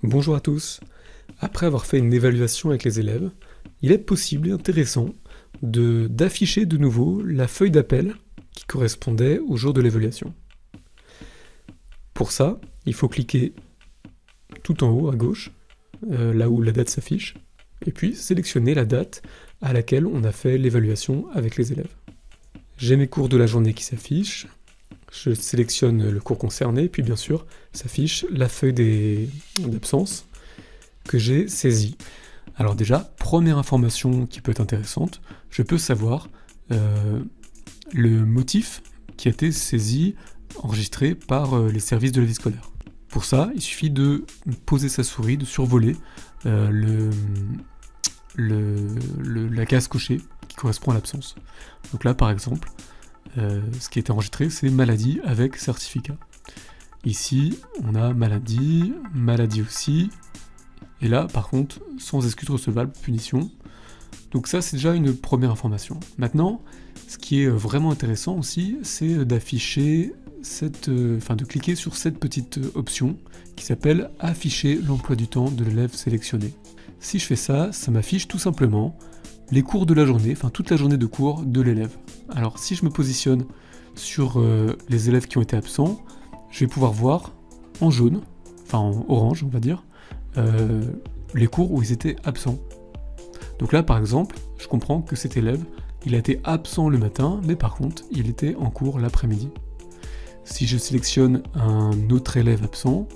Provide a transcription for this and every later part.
Bonjour à tous. Après avoir fait une évaluation avec les élèves, il est possible et intéressant d'afficher de nouveau la feuille d'appel qui correspondait au jour de l'évaluation. Pour ça, il faut cliquer tout en haut à gauche, là où la date s'affiche, et puis sélectionner la date à laquelle on a fait l'évaluation avec les élèves. J'ai mes cours de la journée qui s'affichent, je sélectionne le cours concerné, puis bien sûr s'affiche la feuille d'absence que j'ai saisie. Alors déjà, première information qui peut être intéressante, je peux savoir le motif qui a été saisi, enregistré par les services de la vie scolaire. Pour ça, il suffit de poser sa souris, de survoler la case cochée qui correspond à l'absence. Donc là, par exemple, ce qui a été enregistré, c'est maladie avec certificat. Ici, on a maladie, maladie aussi, et là, par contre, sans excuse recevable, punition. Donc ça, c'est déjà une première information. Maintenant, ce qui est vraiment intéressant aussi, c'est d'afficher de cliquer sur cette petite option qui s'appelle « Afficher l'emploi du temps de l'élève sélectionné ». Si je fais ça, ça m'affiche tout simplement les cours de la journée, enfin toute la journée de cours de l'élève. Alors si je me positionne sur les élèves qui ont été absents, je vais pouvoir voir en jaune, enfin en orange on va dire, les cours où ils étaient absents. Donc là par exemple, je comprends que cet élève, il a été absent le matin, mais par contre, il était en cours l'après-midi. Si je sélectionne un autre élève absent,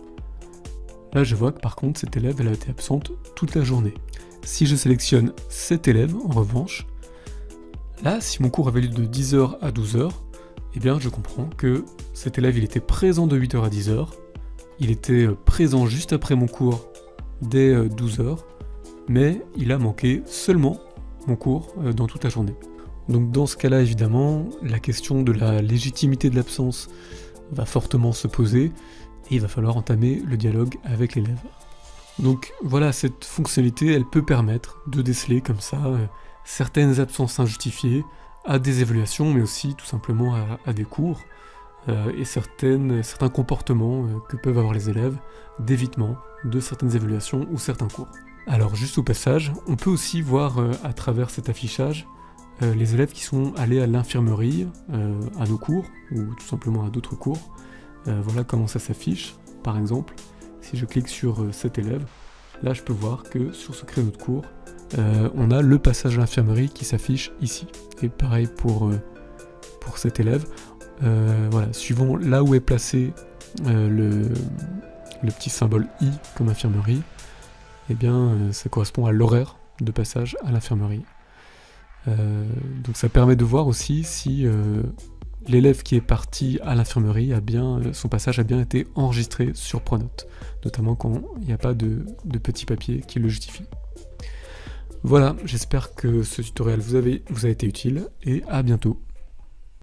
là je vois que par contre cette élève elle a été absente toute la journée. Si je sélectionne cet élève en revanche, là si mon cours avait lieu de 10h à 12h, eh bien je comprends que cet élève il était présent de 8h à 10h, il était présent juste après mon cours dès 12h, mais il a manqué seulement mon cours dans toute la journée. Donc dans ce cas-là, évidemment, la question de la légitimité de l'absence va fortement se poser et il va falloir entamer le dialogue avec l'élève. Donc voilà, cette fonctionnalité, elle peut permettre de déceler comme ça certaines absences injustifiées à des évaluations, mais aussi tout simplement à des cours et certains comportements que peuvent avoir les élèves d'évitement de certaines évaluations ou certains cours. Alors juste au passage, on peut aussi voir à travers cet affichage les élèves qui sont allés à l'infirmerie, à nos cours, ou tout simplement à d'autres cours. Voilà comment ça s'affiche. Par exemple, si je clique sur cet élève, là je peux voir que sur ce créneau de cours, on a le passage à l'infirmerie qui s'affiche ici. Et pareil pour cet élève. Voilà, suivant là où est placé le petit symbole I comme infirmerie, eh bien ça correspond à l'horaire de passage à l'infirmerie. Donc ça permet de voir aussi si l'élève qui est parti à l'infirmerie son passage a bien été enregistré sur Pronote, notamment quand il n'y a pas de petit papier qui le justifie. Voilà, j'espère que ce tutoriel vous a été utile et à bientôt.